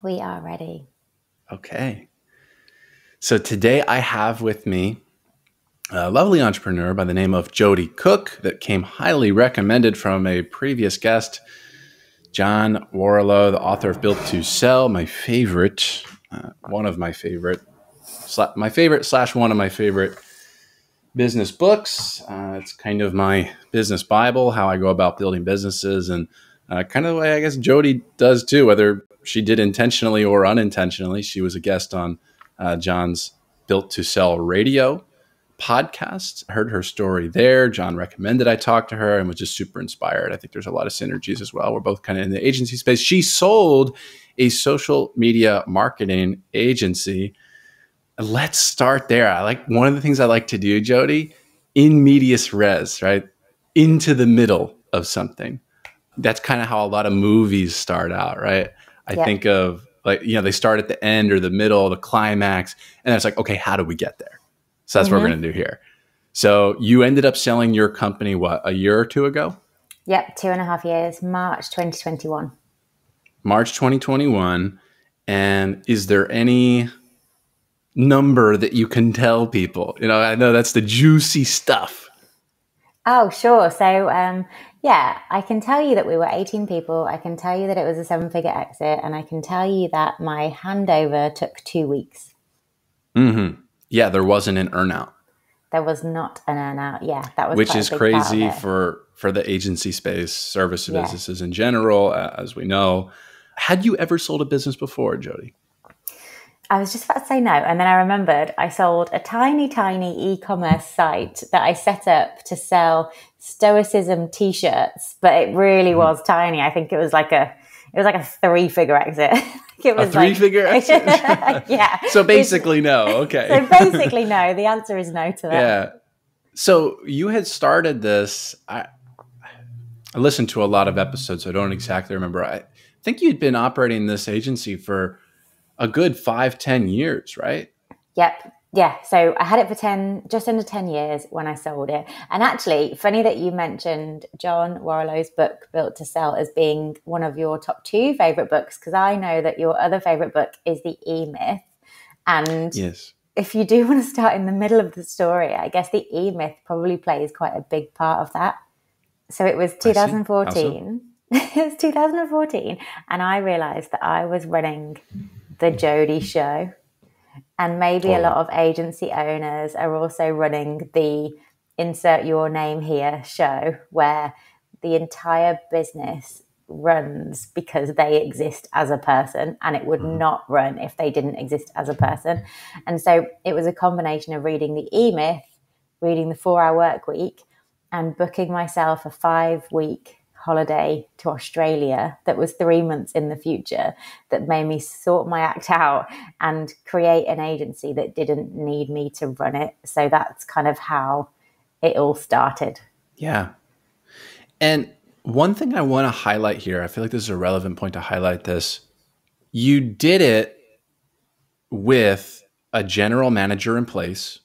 We are ready. Okay. So today I have with me a lovely entrepreneur by the name of Jodie Cook that came highly recommended from a previous guest, John Warlow, the author of Built to Sell, my favorite, one of my favorite, my favorite slash one of my favorite business books. It's kind of my business Bible, how I go about building businesses, and kind of the way I guess Jodie does too, whether she did intentionally or unintentionally. She was a guest on John's Built to Sell radio podcast. I heard her story there. John recommended I talk to her and was just super inspired. I think there's a lot of synergies as well. We're both kind of in the agency space. She sold a social media marketing agency. Let's start there. One of the things I like to do, Jodie, in medias res, right? Into the middle of something. That's kind of how a lot of movies start out, right? I think of they start at the end or the middle, the climax, and it's like, okay, how do we get there? So that's what we're going to do here. So you ended up selling your company, what, a year or two ago? Yep, 2.5 years, March 2021. March 2021. And is there any number that you can tell people? I know that's the juicy stuff. Oh, sure. So, I can tell you that we were 18 people. I can tell you that it was a 7-figure exit. And I can tell you that my handover took 2 weeks. Mm-hmm. Yeah, there wasn't an earnout. There was not an earnout. Yeah, that was which is crazy for the agency space, service businesses in general, as we know. Had you ever sold a business before, Jodie? I was just about to say no. And then I remembered I sold a tiny, tiny e-commerce site that I set up to sell Stoicism t-shirts, but it really was tiny. I think it was like a 3-figure exit. It was a 3-figure exit? Yeah. So basically no. Okay. So basically no. The answer is no to that. Yeah. So you had started this. I listened to a lot of episodes, so I don't exactly remember. I think you'd been operating this agency for a good 5-10 years, right? Yep. Yeah. So I had it for just under 10 years when I sold it. And actually, funny that you mentioned John Warlow's book, Built to Sell, as being one of your top 2 favorite books, because I know that your other favorite book is The E-Myth. And yes, if you do want to start in the middle of the story, I guess The E-Myth probably plays quite a big part of that. So it was 2014. It was 2014. And I realized that I was running the Jodie show. And maybe a lot of agency owners are also running the insert your name here show, where the entire business runs because they exist as a person, and it would not run if they didn't exist as a person. And so it was a combination of reading the E-Myth, reading the 4-Hour Work Week, and booking myself a 5-week holiday to Australia that was 3 months in the future, that made me sort my act out and create an agency that didn't need me to run it. So that's kind of how it all started. Yeah. And one thing I want to highlight here, I feel like this is a relevant point to highlight this. You did it with a general manager in place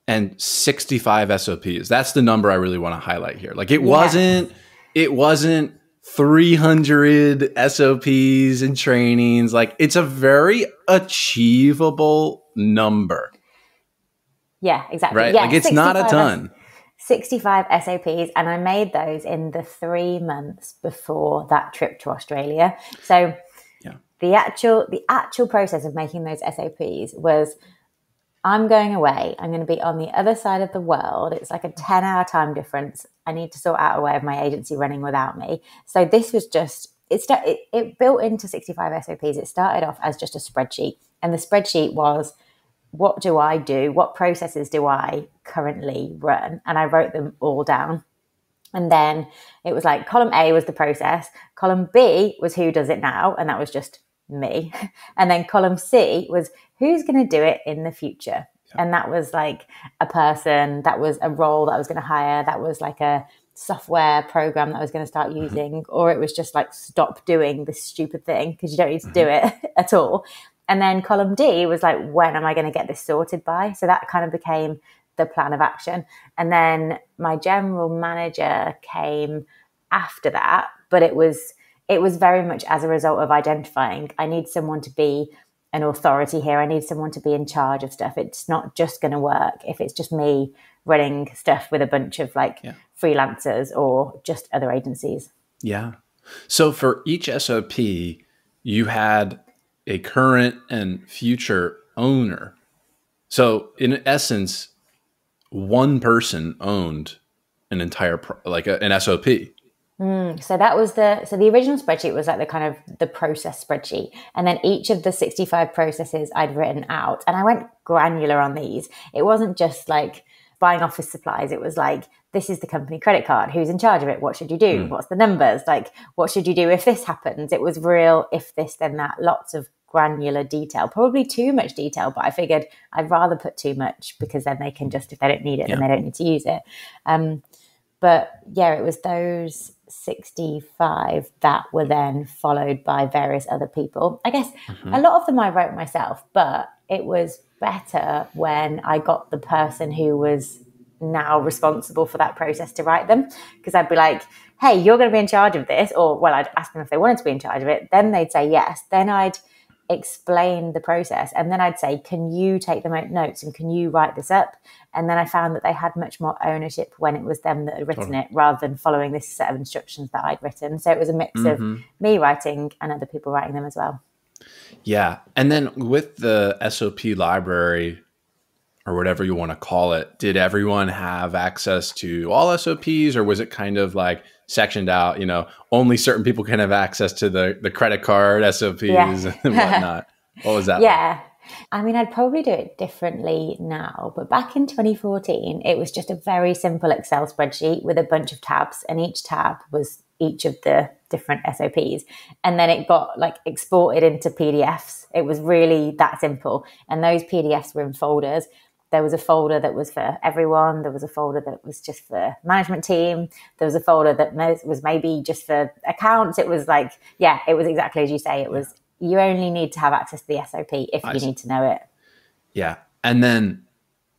and 65 SOPs. That's the number I really want to highlight here. Like it wasn't 300 SOPs and trainings. Like it's a very achievable number. Yeah, exactly. Right? Yeah, like it's not a ton. 65 SOPs, and I made those in the 3 months before that trip to Australia. So the actual process of making those SOPs was, I'm going away. I'm going to be on the other side of the world. It's like a 10-hour time difference. I need to sort out a way of my agency running without me. So this was just, it built into 65 SOPs. It started off as just a spreadsheet. And the spreadsheet was, what do I do? What processes do I currently run? And I wrote them all down. And then it was like column A was the process. Column B was who does it now. And that was just me. And then column C was who's going to do it in the future. Yeah. And that was like a person, that was a role that I was going to hire. That was like a software program that I was going to start using, or it was just like, stop doing this stupid thing because you don't need to do it at all. And then column D was like, when am I going to get this sorted by? So that kind of became the plan of action. And then my general manager came after that, but it it was very much as a result of identifying, I need someone to be an authority here. I need someone to be in charge of stuff. It's not just going to work if it's just me running stuff with a bunch of freelancers or just other agencies. Yeah. So for each SOP, you had a current and future owner. So in essence, one person owned an entire, an SOP. So that was the original spreadsheet was like the kind of the process spreadsheet. And then each of the 65 processes I'd written out, and I went granular on these. It wasn't just like buying office supplies. It was like, this is the company credit card. Who's in charge of it? What should you do? What's the numbers? Like, what should you do if this happens? It was real, if this, then that, lots of granular detail, probably too much detail, but I figured I'd rather put too much because then they can just, if they don't need it, then they don't need to use it. But yeah, it was those 65 that were then followed by various other people. I guess a lot of them I wrote myself, but it was better when I got the person who was now responsible for that process to write them, because I'd be like, hey, you're going to be in charge of this. Or, well, I'd ask them if they wanted to be in charge of it. Then they'd say yes. Then I'd explain the process. And then I'd say, can you take the notes and can you write this up? And then I found that they had much more ownership when it was them that had written it rather than following this set of instructions that I'd written. So it was a mix of me writing and other people writing them as well. Yeah. And then with the SOP library or whatever you want to call it, did everyone have access to all SOPs, or was it kind of like sectioned out, only certain people can have access to the credit card SOPs and whatnot? What was that? Yeah. I mean, I'd probably do it differently now, but back in 2014, it was just a very simple Excel spreadsheet with a bunch of tabs, and each tab was each of the different SOPs. And then it got exported into PDFs. It was really that simple. And those PDFs were in folders. There was a folder that was for everyone. There was a folder that was just for management team. There was a folder that was maybe just for accounts. It was it was exactly as you say. It was, you only need to have access to the SOP if you need to know it. Yeah. And then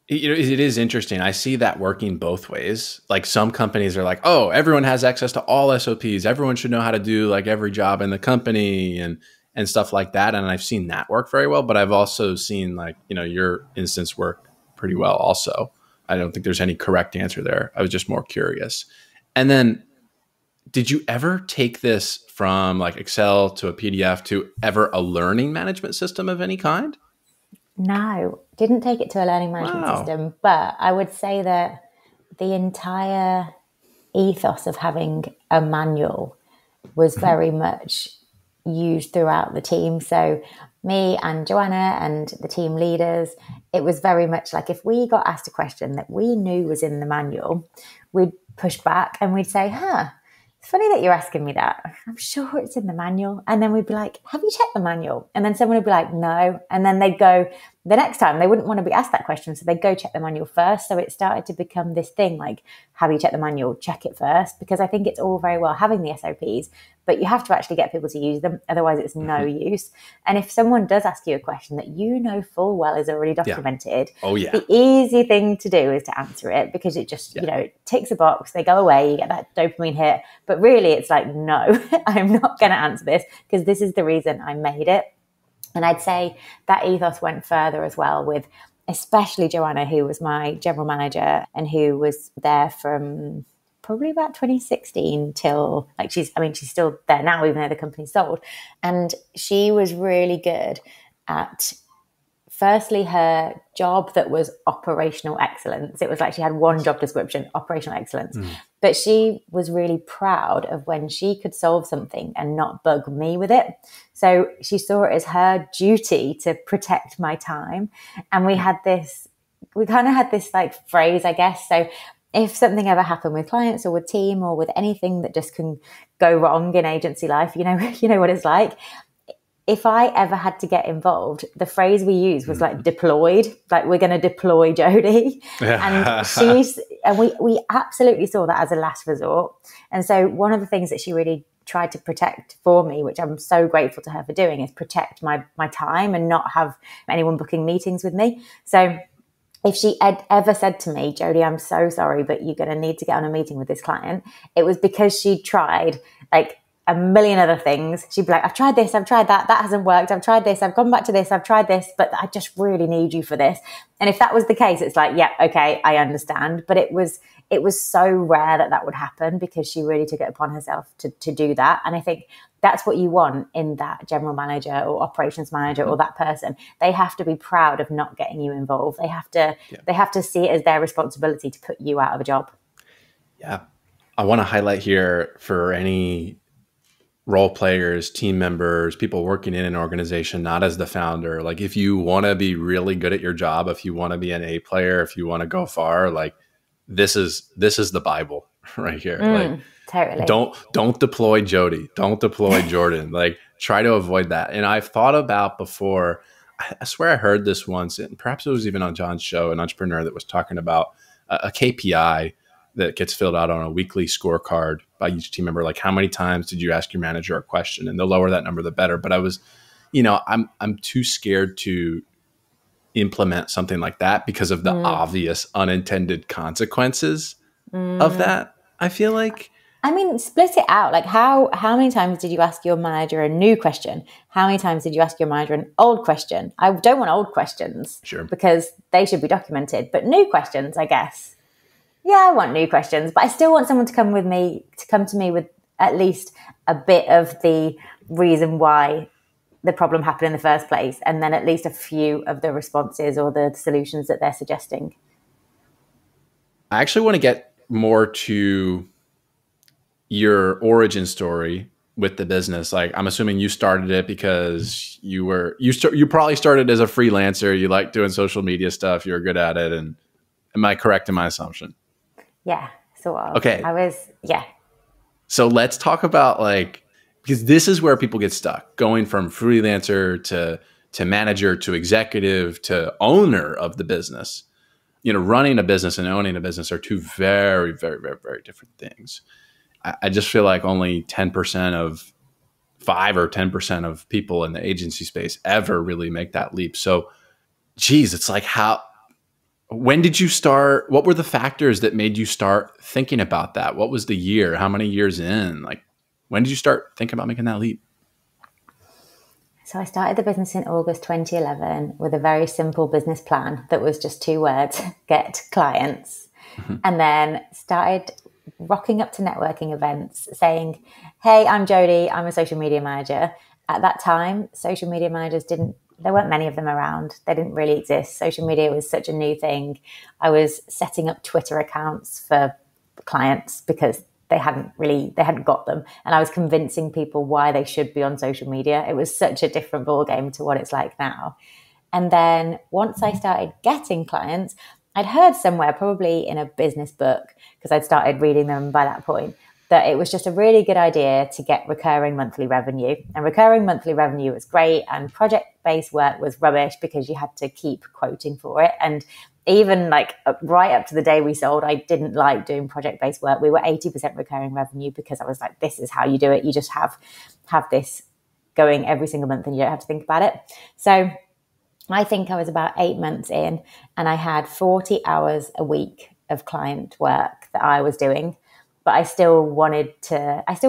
it is interesting. I see that working both ways. Like some companies are like, oh, everyone has access to all SOPs. Everyone should know how to do every job in the company and stuff like that. And I've seen that work very well, but I've also seen your instance work pretty well also. I don't think there's any correct answer there. I was just more curious. And then did you ever take this from Excel to a PDF to ever a learning management system of any kind? No, didn't take it to a learning management system, but I would say that the entire ethos of having a manual was very much used throughout the team. So me and Joanna and the team leaders, it was very much like if we got asked a question that we knew was in the manual, we'd push back and we'd say, it's funny that you're asking me that. I'm sure it's in the manual. And then we'd be like, have you checked the manual? And then someone would be like, no. And then they'd go, the next time they wouldn't want to be asked that question. So they'd go check the manual first. So it started to become this thing have you checked the manual? Check it first. Because I think it's all very well having the SOPs, but you have to actually get people to use them. Otherwise it's no use. And if someone does ask you a question that you know full well is already documented, the easy thing to do is to answer it, because it just, it ticks a box, they go away, you get that dopamine hit. But really it's no, I'm not going to answer this because this is the reason I made it. And I'd say that ethos went further as well with especially Joanna, who was my general manager and who was there from probably about 2016 till she's still there now, even though the company's sold. And she was really good at, firstly, her job that was operational excellence. It was she had one job description, operational excellence. But she was really proud of when she could solve something and not bug me with it. So she saw it as her duty to protect my time. And we kind of had this phrase, I guess. So if something ever happened with clients or with team or with anything that just can go wrong in agency life, you know what it's like. If I ever had to get involved, the phrase we used was deployed, we're going to deploy Jodie. And we absolutely saw that as a last resort. And so one of the things that she really tried to protect for me, which I'm so grateful to her for doing, is protect my time and not have anyone booking meetings with me. So if she had ever said to me, Jodie, I'm so sorry, but you're going to need to get on a meeting with this client, it was because she tried a million other things. She'd be like, I've tried this, I've tried that, that hasn't worked, I've tried this, I've gone back to this, I've tried this, but I just really need you for this. And if that was the case, it's like, yeah, okay, I understand. But it was so rare that would happen, because she really took it upon herself to do that. And I think that's what you want in that general manager or operations manager or that person. They have to be proud of not getting you involved. They have to see it as their responsibility to put you out of a job. Yeah. I want to highlight here for any role players, team members, people working in an organization, not as the founder. Like, if you want to be really good at your job, if you want to be an A player, if you want to go far, like this is the Bible right here. Like, totally. Don't deploy Jodie. Don't deploy Jordan. Like, try to avoid that. And I've thought about before, I swear I heard this once, and perhaps it was even on John's show, an entrepreneur that was talking about a KPI that gets filled out on a weekly scorecard by each team member. Like, how many times did you ask your manager a question? And the lower that number, the better. But I was, I'm too scared to implement something like that because of the obvious unintended consequences of that. I feel like, I mean, split it out. Like, how many times did you ask your manager a new question? How many times did you ask your manager an old question? I don't want old questions, sure, because they should be documented. But new questions, I guess. Yeah, I want new questions, but I still want someone to come to me with at least a bit of the reason why the problem happened in the first place, and then at least a few of the responses or the solutions that they're suggesting. I actually want to get more to your origin story with the business. Like, I'm assuming you started it because you probably started as a freelancer. You like doing social media stuff. You're good at it. And am I correct in my assumption? Yeah, sort of. Okay. Yeah. So let's talk about, like, because this is where people get stuck, going from freelancer to manager to executive to owner of the business. Running a business and owning a business are two very, very, very, very different things. I just feel like only 10% of 5 or 10% of people in the agency space ever really make that leap. So, geez, it's like, when did you start? What were the factors that made you start thinking about that? What was the year? How many years in? Like, when did you start thinking about making that leap? So I started the business in August 2011 with a very simple business plan that was just 2 words: get clients. And then started rocking up to networking events saying, hey, I'm Jodie, I'm a social media manager. At that time, social media managers there weren't many of them around. They didn't really exist. Social media was such a new thing. I was setting up Twitter accounts for clients because they hadn't got them. And I was convincing people why they should be on social media. It was such a different ballgame to what it's like now. And then once I started getting clients, I'd heard somewhere, probably in a business book, because I'd started reading them by that point, that it was just a really good idea to get recurring monthly revenue. And recurring monthly revenue was great, and project-based work was rubbish because you had to keep quoting for it. And even like right up to the day we sold, I didn't like doing project-based work. We were 80% recurring revenue because I was like, this is how you do it. You just have this going every single month and you don't have to think about it. So I think I was about 8 months in, and I had 40 hours a week of client work that I was doing. But I still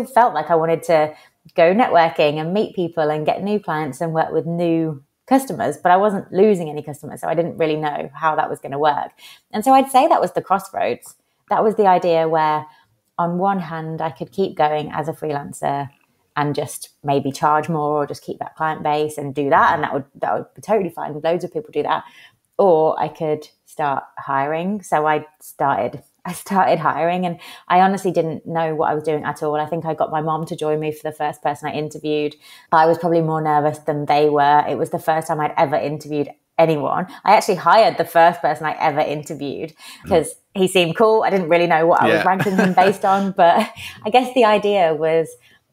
felt like I wanted to go networking and meet people and get new clients and work with new customers, but I wasn't losing any customers. So I didn't really know how that was going to work. And so I'd say that was the crossroads. That was the idea where on one hand, I could keep going as a freelancer and just maybe charge more or just keep that client base and do that. And that would be totally fine. Loads of people do that. Or I could start hiring. So I started hiring, and I honestly didn't know what I was doing at all. I think I got my mom to join me for the first person I interviewed. I was probably more nervous than they were. It was the first time I'd ever interviewed anyone. I actually hired the first person I ever interviewed because he seemed cool. I didn't really know what I was ranking him based on, but I guess the idea was,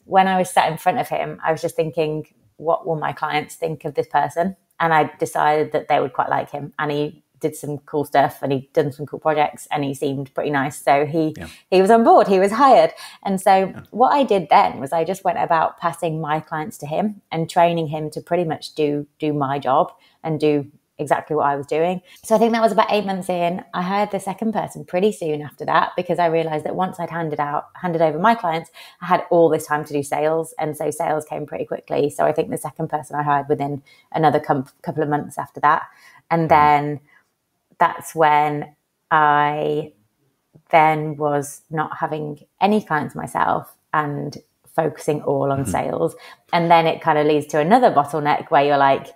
when I was sat in front of him, I was just thinking, what will my clients think of this person? And I decided that they would quite like him, and he did some cool stuff and he'd done some cool projects and he seemed pretty nice. So he was on board, he was hired. And so what I did then was I just went about passing my clients to him and training him to pretty much do my job and do exactly what I was doing. So I think that was about 8 months in. I hired the second person pretty soon after that, because I realized that once I'd handed over my clients, I had all this time to do sales. And so sales came pretty quickly. So I think the second person I hired within another couple of months after that. And then that's when I then was not having any clients myself and focusing all on sales. And then it kind of leads to another bottleneck where you're like,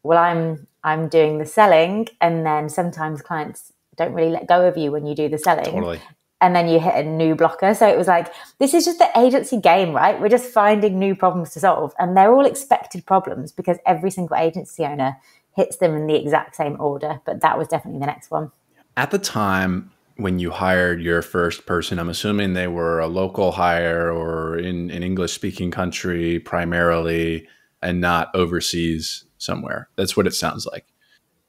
well, I'm doing the selling, and then sometimes clients don't really let go of you when you do the selling. Totally. And then you hit a new blocker. So it was like, this is just the agency game, right? We're just finding new problems to solve. And they're all expected problems because every single agency owner hits them in the exact same order. But that was definitely the next one. At the time when you hired your first person, I'm assuming they were a local hire or in an English-speaking country primarily, and not overseas somewhere. That's what it sounds like.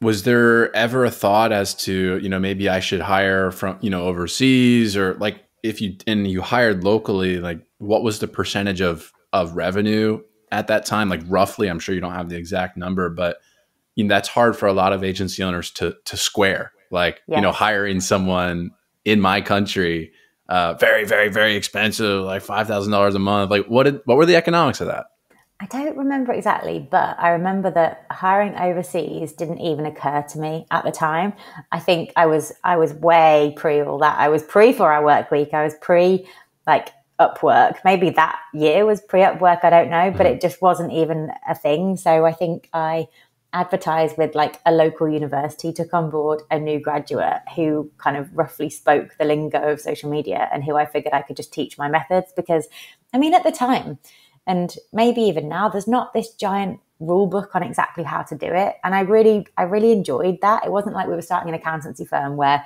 Was there ever a thought as to, maybe I should hire from, overseas, or like if you hired locally, like what was the percentage of revenue at that time? Like roughly, I'm sure you don't have the exact number, but that's hard for a lot of agency owners to square. Like, Yes. Hiring someone in my country, very, very, very expensive, like $5,000 a month. Like what were the economics of that? I don't remember exactly, but I remember that hiring overseas didn't even occur to me at the time. I think I was way pre all that. I was pre 4-hour work week. I was pre like Upwork. Maybe that year was pre Upwork. I don't know, but it just wasn't even a thing. So I think I advertised with like a local university, took on board a new graduate who kind of roughly spoke the lingo of social media, and who I figured I could just teach my methods, because I mean, at the time, and maybe even now, there's not this giant rule book on exactly how to do it. And I really enjoyed that. It wasn't like we were starting an accountancy firm where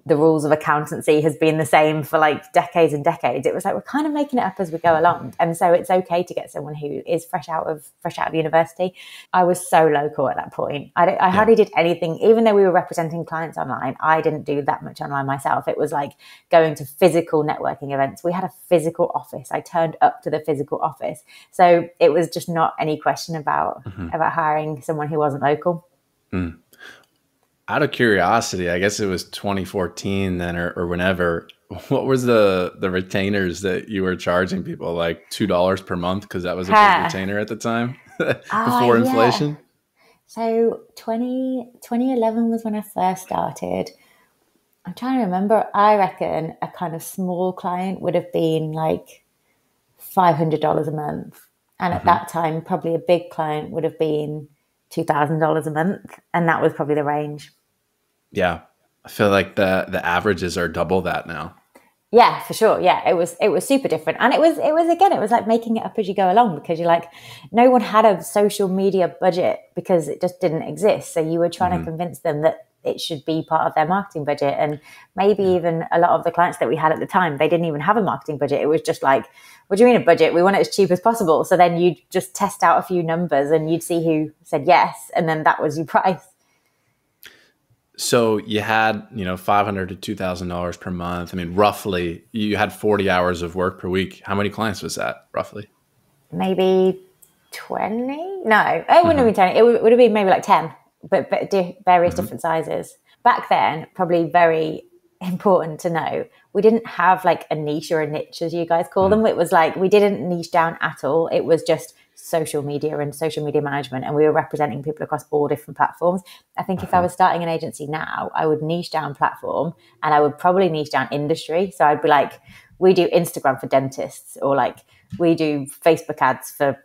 the rules of accountancy has been the same for like decades and decades. It was like, we're kind of making it up as we go along. And so it's okay to get someone who is fresh out of university. I was so local at that point. I hardly did anything, even though we were representing clients online. I didn't do that much online myself. It was like going to physical networking events. We had a physical office. I turned up to the physical office. So it was just not any question about hiring someone who wasn't local. Mm. Out of curiosity, I guess it was 2014 then, or whenever, what was the retainers that you were charging people, like $2 per month? Because that was a big retainer at the time before inflation. So 2011 was when I first started. I'm trying to remember. I reckon a kind of small client would have been like $500 a month. And at that time, probably a big client would have been $2,000 a month. And that was probably the range. Yeah. I feel like the averages are double that now. Yeah, for sure. Yeah, it was super different. And it was like making it up as you go along, because you're like, no one had a social media budget because it just didn't exist. So you were trying to convince them that it should be part of their marketing budget. And maybe even a lot of the clients that we had at the time, they didn't even have a marketing budget. It was just like, what do you mean a budget? We want it as cheap as possible. So then you'd just test out a few numbers and you'd see who said yes. And then that was your price. So you had, $500 to $2,000 per month. I mean, roughly, you had 40 hours of work per week. How many clients was that, roughly? Maybe 20? No, it wouldn't have been 20. It would have been maybe like 10, but various different sizes. Back then, probably very important to know, we didn't have like a niche or a niche, as you guys call them. It was like, we didn't niche down at all. It was just social media and social media management, and we were representing people across all different platforms. I think if I was starting an agency now, I would niche down platform, and I would probably niche down industry. So I'd be like, we do Instagram for dentists, or like we do Facebook ads for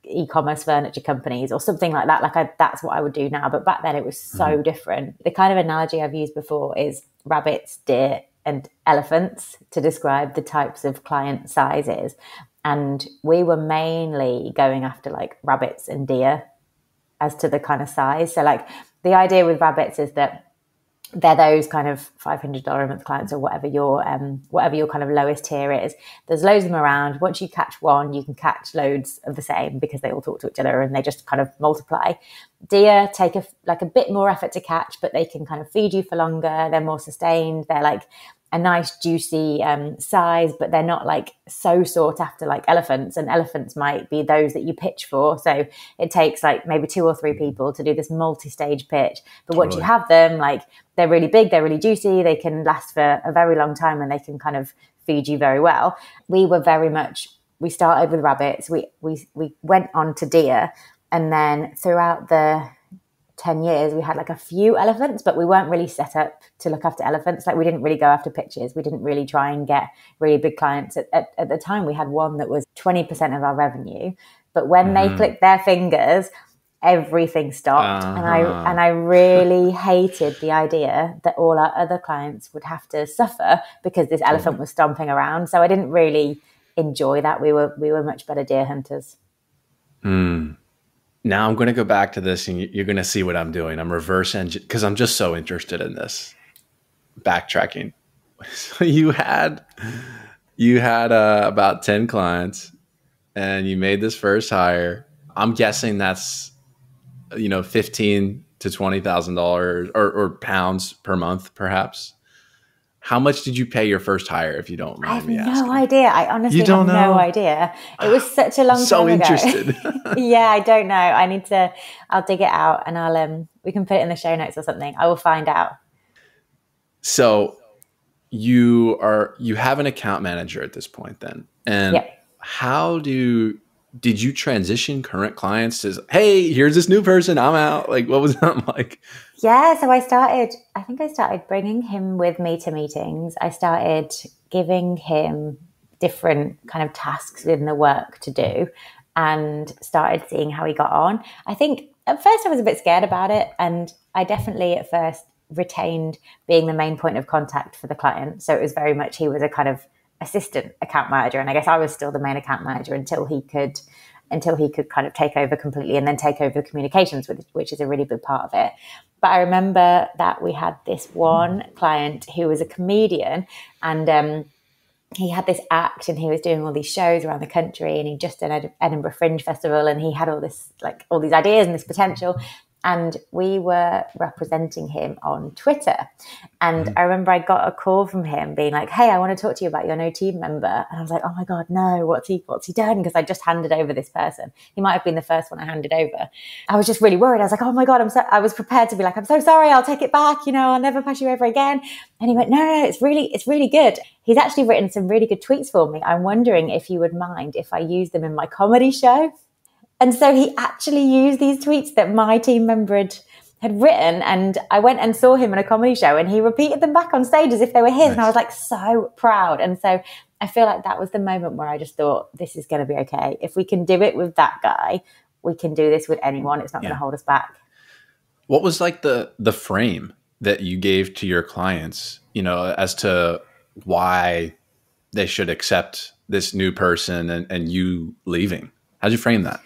e-commerce furniture companies, or something like that. That's what I would do now. But back then it was so different. The kind of analogy I've used before is rabbits, deer, and elephants to describe the types of client sizes. And we were mainly going after like rabbits and deer as to the kind of size. So like the idea with rabbits is that they're those kind of $500 a month clients, or whatever your kind of lowest tier is. There's loads of them around. Once you catch one, you can catch loads of the same, because they all talk to each other and they just kind of multiply. Deer take a bit more effort to catch, but they can kind of feed you for longer. They're more sustained. They're like a nice juicy size, but they're not like so sought after like elephants, and elephants might be those that you pitch for. So it takes like maybe 2 or 3 people to do this multi-stage pitch. But once you have them, like they're really big, they're really juicy, they can last for a very long time, and they can kind of feed you very well. We were very much, we started with rabbits, we went on to deer, and then throughout the 10 years we had like a few elephants, but we weren't really set up to look after elephants. Like we didn't really go after pitches, we didn't really try and get really big clients. At the time we had one that was 20% of our revenue, but when they clicked their fingers, everything stopped. And I really hated the idea that all our other clients would have to suffer because this elephant was stomping around. So I didn't really enjoy that. We were much better deer hunters. Now I'm going to go back to this, and you're going to see what I'm doing. I'm reverse engine because I'm just so interested in this. Backtracking. So you had about 10 clients, and you made this first hire. I'm guessing that's $15,000 to $20,000 or pounds per month, perhaps. How much did you pay your first hire, if you don't mind me asking? I have no idea. I honestly have no idea. It was such a long time so ago. Interested. Yeah, I don't know. I'll dig it out, and we can put it in the show notes or something. I will find out. So you have an account manager at this point then. And how did you transition current clients to, hey, here's this new person, I'm out? Like, what was that like? Yeah, so I think I started bringing him with me to meetings. I started giving him different kind of tasks within the work to do, and started seeing how he got on. I think at first I was a bit scared about it, and I definitely at first retained being the main point of contact for the client. So it was very much, he was a kind of assistant account manager, and I guess I was still the main account manager until he could kind of take over completely, and then take over the communications, which is a really big part of it. But I remember that we had this one client who was a comedian, and he had this act, and he was doing all these shows around the country, and he just did Edinburgh Fringe Festival, and he had all these ideas and this potential. And we were representing him on Twitter. And I remember I got a call from him being like, hey, I want to talk to you about your new team member. And I was like, oh my God, no, what's he done? Because I just handed over this person. He might have been the first one I handed over. I was just really worried. I was like, oh my God, I was prepared to be like, I'm so sorry, I'll take it back. I'll never pass you over again. And he went, no, it's really good. He's actually written some really good tweets for me. I'm wondering if you would mind if I use them in my comedy show. And so he actually used these tweets that my team member had written, and I went and saw him in a comedy show, and he repeated them back on stage as if they were his. Nice. And I was like so proud. And so I feel like that was the moment where I just thought, this is going to be okay. If we can do it with that guy, we can do this with anyone. It's not going to hold us back. What was like the frame that you gave to your clients, as to why they should accept this new person and you leaving? How'd you frame that?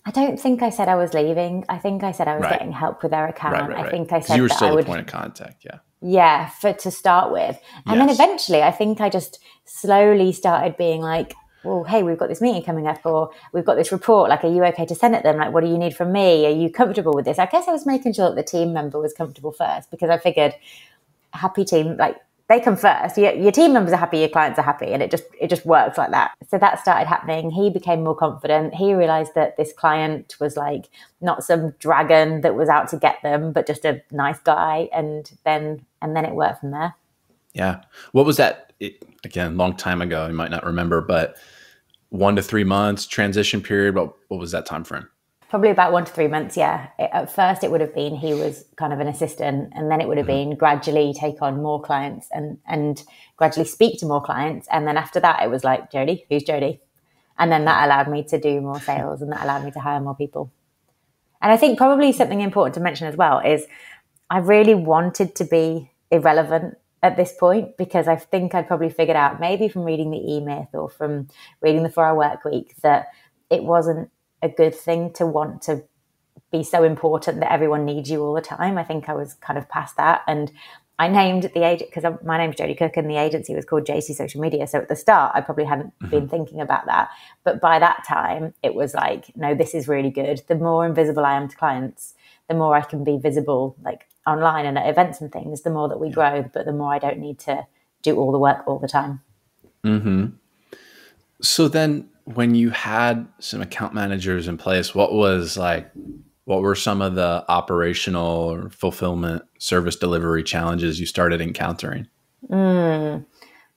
I don't think I said I was leaving. I think I said I was getting help with their account. Right. I think I said you were that still I the would, point of contact. Yeah. Yeah, to start with. And then eventually I think I just slowly started being like, well, hey, we've got this meeting coming up, or we've got this report. Like, are you okay to send it them? Like, what do you need from me? Are you comfortable with this? I guess I was making sure that the team member was comfortable first, because I figured happy team, like, they come first. Your team members are happy, your clients are happy, and it just works like that. So that started happening. He became more confident. He realized that this client was like not some dragon that was out to get them, but just a nice guy. And then it worked from there. Yeah. What was that? Again, long time ago. You might not remember, but 1 to 3 months transition period. What was that time frame? Probably about 1 to 3 months, yeah. At first, it would have been he was kind of an assistant, and then it would have been gradually take on more clients and gradually speak to more clients. And then after that, it was like, Jodie, who's Jodie? And then that allowed me to do more sales, and that allowed me to hire more people. And I think probably something important to mention as well is I really wanted to be irrelevant at this point, because I think I'd probably figured out, maybe from reading the E-Myth or from reading the 4-Hour Work Week, that it wasn't a good thing to want to be so important that everyone needs you all the time. I think I was kind of past that. And I named the agent, because my name's Jodie Cook and the agency was called JC Social Media. So at the start, I probably hadn't been thinking about that. But by that time, it was like, no, this is really good. The more invisible I am to clients, the more I can be visible, like online and at events and things, the more that we grow, but the more I don't need to do all the work all the time. Mm-hmm. So then when you had some account managers in place, what were some of the operational or fulfillment service delivery challenges you started encountering?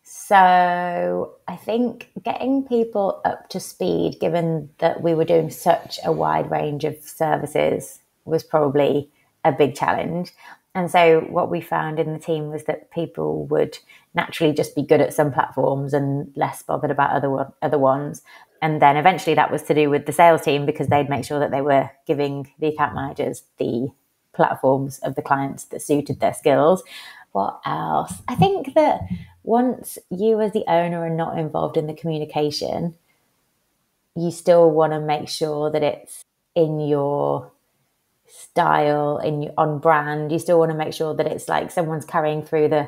So I think getting people up to speed, given that we were doing such a wide range of services, was probably a big challenge. And so what we found in the team was that people would naturally just be good at some platforms and less bothered about other ones. And then eventually that was to do with the sales team, because they'd make sure that they were giving the account managers the platforms of the clients that suited their skills. What else? I think that once you as the owner are not involved in the communication, you still want to make sure that it's in your style, on brand. You still want to make sure that it's like someone's carrying through the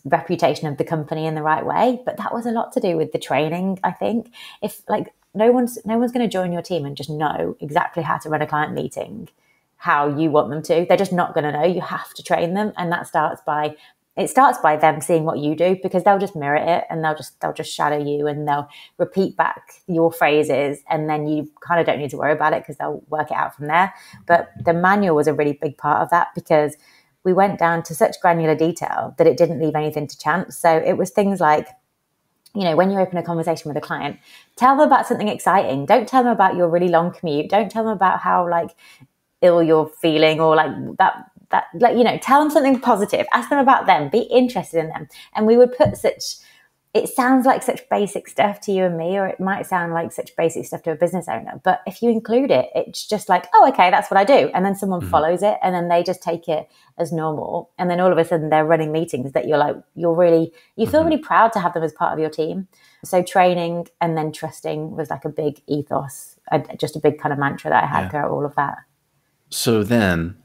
reputation of the company in the right way. But that was a lot to do with the training, I think. If like no one's going to join your team and just know exactly how to run a client meeting how you want them to. They're just not going to know. You have to train them, and that starts by them seeing what you do, because they'll just mirror it, and they'll just shadow you, and they'll repeat back your phrases, and then you kind of don't need to worry about it because they'll work it out from there. But the manual was a really big part of that, because we went down to such granular detail that it didn't leave anything to chance. So it was things like, when you open a conversation with a client, tell them about something exciting. Don't tell them about your really long commute. Don't tell them about how ill you're feeling, or tell them something positive. Ask them about them. Be interested in them. And we would put it sounds like such basic stuff to you and me, or it might sound like such basic stuff to a business owner. But if you include it, it's just like, oh, okay, that's what I do. And then someone follows it, and then they just take it as normal. And then all of a sudden they're running meetings that you feel really proud to have them as part of your team. So training and then trusting was like a big ethos, just a big kind of mantra that I had throughout all of that. So then,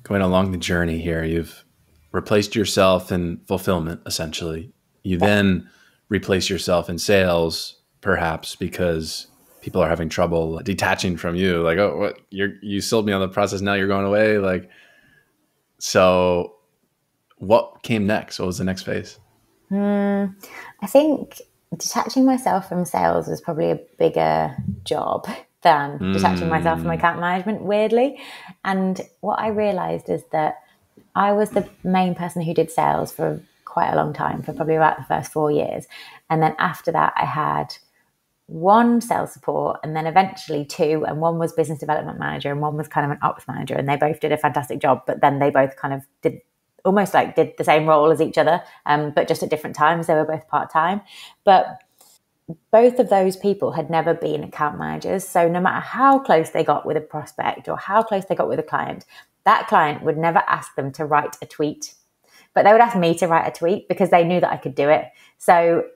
going along the journey here, you've replaced yourself in fulfillment, essentially. You then replace yourself in sales, perhaps because people are having trouble detaching from you. Like, oh, what? You sold me on the process, now you're going away. So what came next? What was the next phase? I think detaching myself from sales was probably a bigger job than detaching myself from account management, weirdly. And what I realized is that I was the main person who did sales for quite a long time, for probably about the first 4 years. And then after that, I had one sales support, and then eventually two, and one was business development manager and one was kind of an ops manager, and they both did a fantastic job, but then they both kind of did the same role as each other, but just at different times. They were both part-time. But both of those people had never been account managers. So no matter how close they got with a prospect or how close they got with a client, that client would never ask them to write a tweet. But they would ask me to write a tweet because they knew that I could do it. So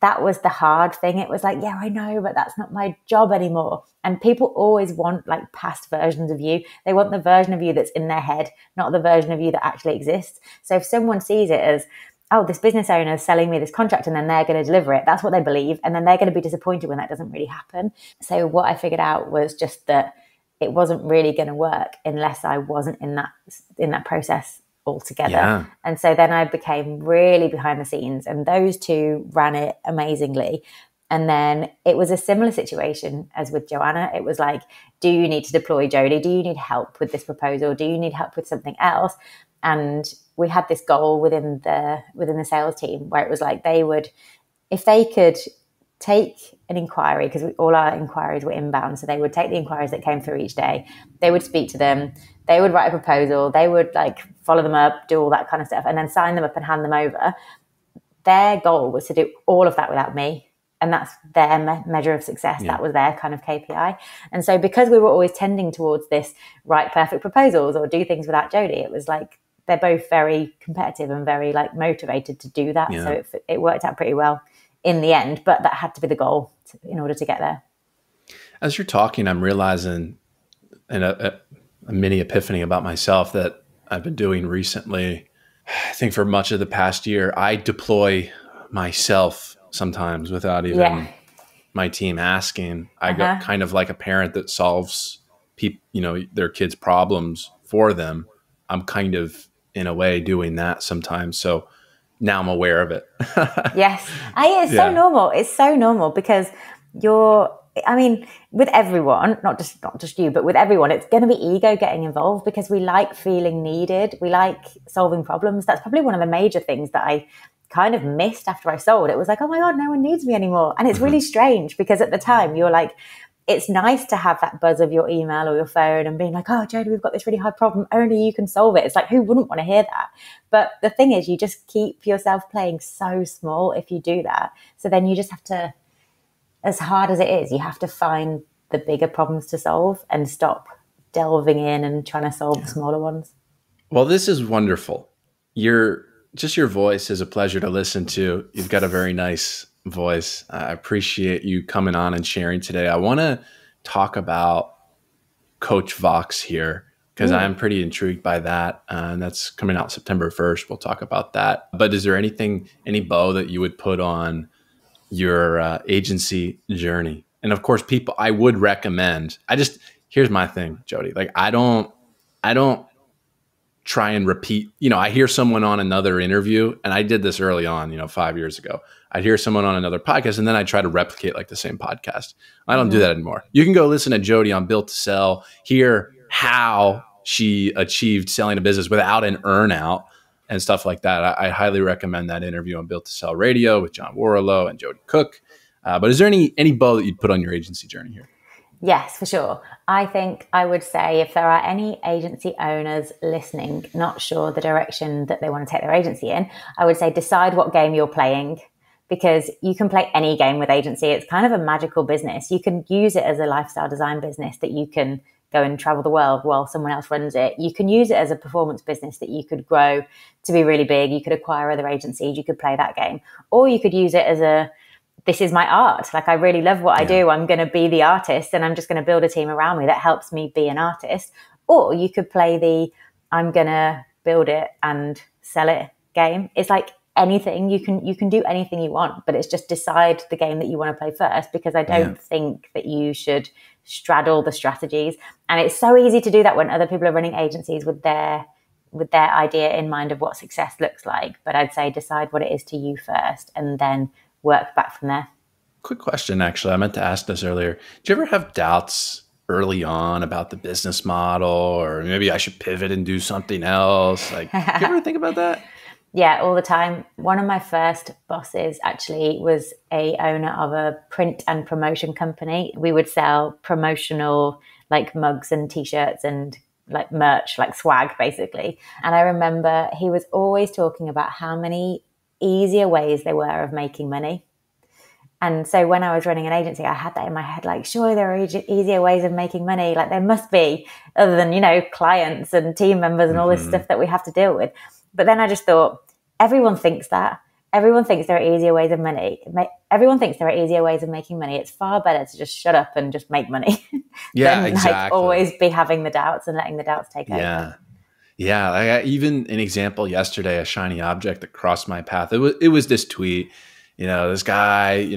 that was the hard thing. It was like, yeah, I know, but that's not my job anymore. And people always want past versions of you. They want the version of you that's in their head, not the version of you that actually exists. So if someone sees it as, oh, this business owner is selling me this contract and then they're going to deliver it, that's what they believe. And then they're going to be disappointed when that doesn't really happen. So what I figured out was just that it wasn't really going to work unless I wasn't in that process altogether. Yeah. And so then I became really behind the scenes, and those two ran it amazingly. And then it was a similar situation as with Joanna. It was like, do you need to deploy Jodie? Do you need help with this proposal? Do you need help with something else? And we had this goal within the sales team where it was like if they could take an inquiry, because all our inquiries were inbound, so they would take the inquiries that came through each day, they would speak to them, they would write a proposal, they would follow them up, do all that kind of stuff, and then sign them up and hand them over. Their goal was to do all of that without me. And that's their measure of success. Yeah. That was their kind of KPI. And so because we were always tending towards this write perfect proposals or do things without Jodie, it was like they're both very competitive and very motivated to do that. Yeah. So it worked out pretty well in the end, but that had to be the goal in order to get there. As you're talking, I'm realizing a mini epiphany about myself that I've been doing recently. I think for much of the past year, I deploy myself sometimes without even my team asking. I go kind of like a parent that solves their kids' problems for them. I'm kind of in a way doing that sometimes. So now I'm aware of it. Yes. It's so normal. It's so normal because with everyone, not just you, but with everyone, it's going to be ego getting involved because we like feeling needed. We like solving problems. That's probably one of the major things that I kind of missed after I sold. It was like, oh my God, no one needs me anymore. And it's really strange because at the time you're like, it's nice to have that buzz of your email or your phone and being like, oh, Jodie, we've got this really hard problem. Only you can solve it. It's like, who wouldn't want to hear that? But the thing is, you just keep yourself playing so small if you do that. So then you just have to, as hard as it is, you have to find the bigger problems to solve and stop delving in and trying to solve the smaller ones. Well, this is wonderful. Your voice is a pleasure to listen to. You've got a very nice voice. I appreciate you coming on and sharing today. I want to talk about Coach Vox here because I'm pretty intrigued by that. And that's coming out September 1st. We'll talk about that. But is there any bow that you would put on your agency journey? And of course, I would recommend, here's my thing, Jodie. Like, I don't try and repeat, I hear someone on another interview, and I did this early on, 5 years ago. I'd hear someone on another podcast, and then I try to replicate like the same podcast. I don't do that anymore. You can go listen to Jodie on Built to Sell, hear how she achieved selling a business without an earnout and stuff like that. I highly recommend that interview on Built to Sell Radio with John Warrilow and Jodie Cook. But is there any bow that you'd put on your agency journey here? Yes, for sure. I think I would say if there are any agency owners listening, not sure the direction that they want to take their agency in, I would say decide what game you're playing, because you can play any game with agency. It's kind of a magical business. You can use it as a lifestyle design business that you can go and travel the world while someone else runs it. You can use it as a performance business that you could grow to be really big. You could acquire other agencies. You could play that game. Or you could use it as this is my art. Like, I really love what I do. I'm going to be the artist and I'm just going to build a team around me that helps me be an artist. Or you could play I'm going to build it and sell it game. It's like anything. You can do anything you want, but it's just decide the game that you want to play first, because I don't think that you should straddle the strategies. And it's so easy to do that when other people are running agencies with their idea in mind of what success looks like. But I'd say decide what it is to you first and then work back from there. Quick question, actually. I meant to ask this earlier. Did you ever have doubts early on about the business model, or maybe I should pivot and do something else? Like, did you ever think about that? Yeah, all the time. One of my first bosses actually was a owner of a print and promotion company. We would sell promotional like mugs and t-shirts and like merch, like swag basically. And I remember he was always talking about how many easier ways there were of making money. And so when I was running an agency, I had that in my head, like, sure, there are easier ways of making money. Like, there must be, other than, clients and team members and all this stuff that we have to deal with. But then I just thought, everyone thinks that. Everyone thinks there are easier ways of money. Everyone thinks there are easier ways of making money. It's far better to just shut up and just make money. Yeah, than, exactly. Always be having the doubts and letting the doubts take over. Yeah. Even an example yesterday, a shiny object that crossed my path. It was this tweet. This guy,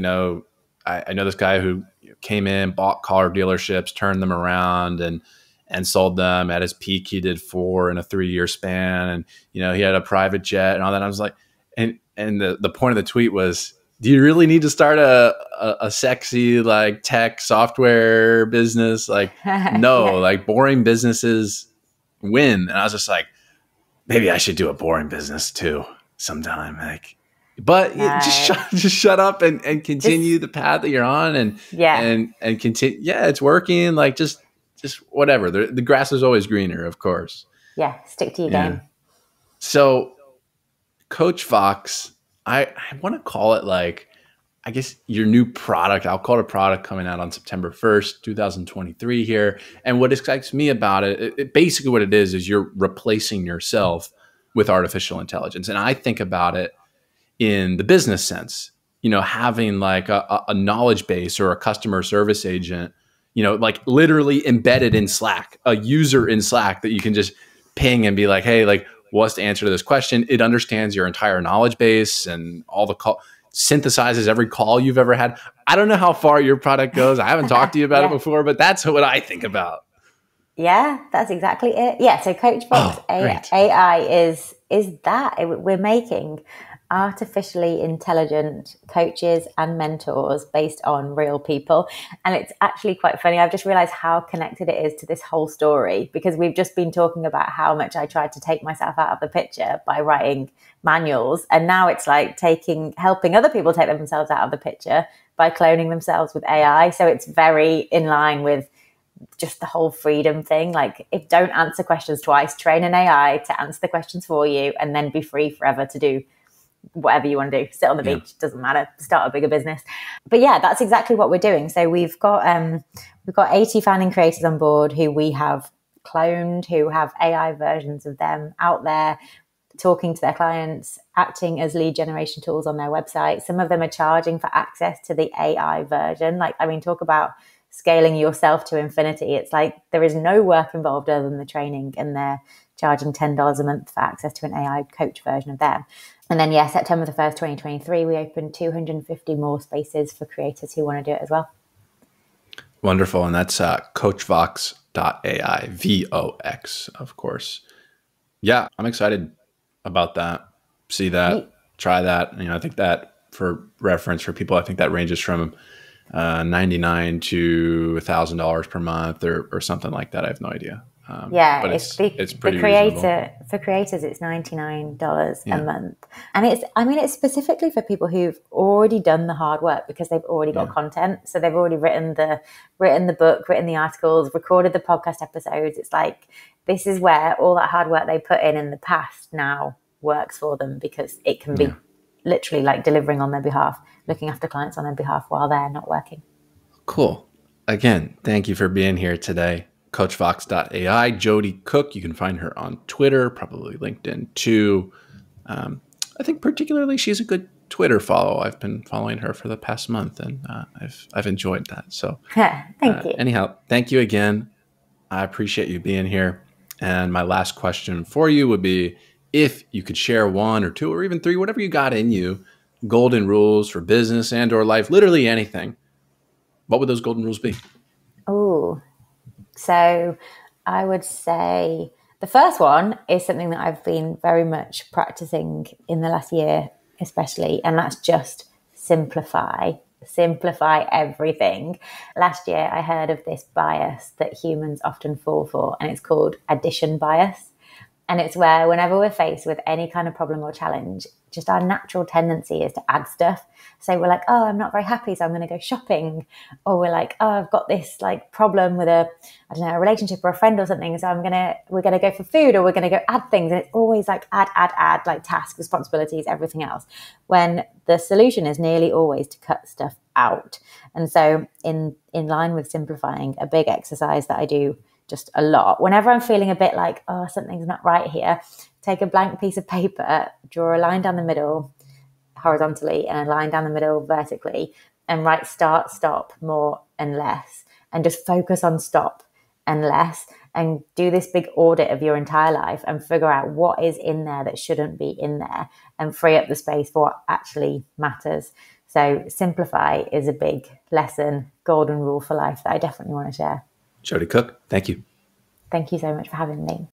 I know this guy who came in, bought car dealerships, turned them around and sold them. At his peak, he did 4 in a 3-year span. And, he had a private jet and all that. I was like, and the point of the tweet was, do you really need to start a sexy like tech software business? Like, no, like boring businesses win. And I was just like, maybe I should do a boring business too sometime. Like, but just shut up and continue the path that you're on and continue. Yeah, it's working. Like, just whatever. The grass is always greener, of course. Yeah, stick to your game. So, Coach Vox, I want to call it like, I guess your new product. I'll call it a product coming out on September 1st, 2023 here. And what excites me about it basically what it is you're replacing yourself with artificial intelligence. And I think about it in the business sense, having like a knowledge base or a customer service agent, like literally embedded in Slack, a user in Slack that you can just ping and be like, hey, like, what's the answer to this question? It understands your entire knowledge base and all the synthesizes every call you've ever had. I don't know how far your product goes. I haven't talked to you about it before, but that's what I think about. Yeah, that's exactly it. Yeah, so Coach Vox AI is that we're making artificially intelligent coaches and mentors based on real people. And it's actually quite funny. I've just realized how connected it is to this whole story, because we've just been talking about how much I tried to take myself out of the picture by writing manuals. And now it's like helping other people take themselves out of the picture by cloning themselves with AI. So it's very in line with just the whole freedom thing. Like, if don't answer questions twice, train an AI to answer the questions for you, and then be free forever to do whatever you want to do. Sit on the beach, doesn't matter, start a bigger business. But yeah, that's exactly what we're doing. So we've got 80 founding creators on board who we have cloned, who have AI versions of them out there talking to their clients, acting as lead generation tools on their website. Some of them are charging for access to the AI version. Like, I mean, talk about scaling yourself to infinity. It's like there is no work involved other than the training, and they're charging $10 a month for access to an AI coach version of them. And then, September the 1st, 2023, we opened 250 more spaces for creators who want to do it as well. Wonderful. And that's coachvox.ai, VOX, of course. Yeah, I'm excited about that. See that, try that. You know, I think that, for reference for people, I think that ranges from $99 to $1,000 per month or something like that. I have no idea. But it's pretty reasonable. For creators, it's $99 a month. And it's specifically for people who've already done the hard work, because they've already got content. So they've already written the book, written the articles, recorded the podcast episodes. It's like, this is where all that hard work they put in the past now works for them, because it can be literally like delivering on their behalf, looking after clients on their behalf while they're not working. Cool. Again, thank you for being here today. coachvox.ai, Jodie Cook. You can find her on Twitter, probably LinkedIn too. I think particularly she's a good Twitter follow. I've been following her for the past month, and I've enjoyed that. So thank you. Anyhow, thank you again. I appreciate you being here. And my last question for you would be, if you could share one or two or even three, whatever you got in you, golden rules for business and or life, literally anything, what would those golden rules be? Oh, so I would say the first one is something that I've been very much practicing in the last year, especially, and that's just simplify everything. Last year, I heard of this bias that humans often fall for, and it's called addition bias. And it's where whenever we're faced with any kind of problem or challenge, just our natural tendency is to add stuff. So we're like, oh, I'm not very happy, so I'm going to go shopping. Or we're like, oh, I've got this like problem with a relationship or a friend or something. So we're going to go for food, or we're going to go add things. And it's always like add, like tasks, responsibilities, everything else. When the solution is nearly always to cut stuff out. And so in line with simplifying, a big exercise that I do just a lot, whenever I'm feeling a bit like, oh, something's not right here, take a blank piece of paper, draw a line down the middle horizontally and a line down the middle vertically, and write start, stop, more and less, and just focus on stop and less, and do this big audit of your entire life and figure out what is in there that shouldn't be in there, and free up the space for what actually matters. So simplify is a big lesson, golden rule for life that I definitely want to share. Jodie Cook, thank you. Thank you so much for having me.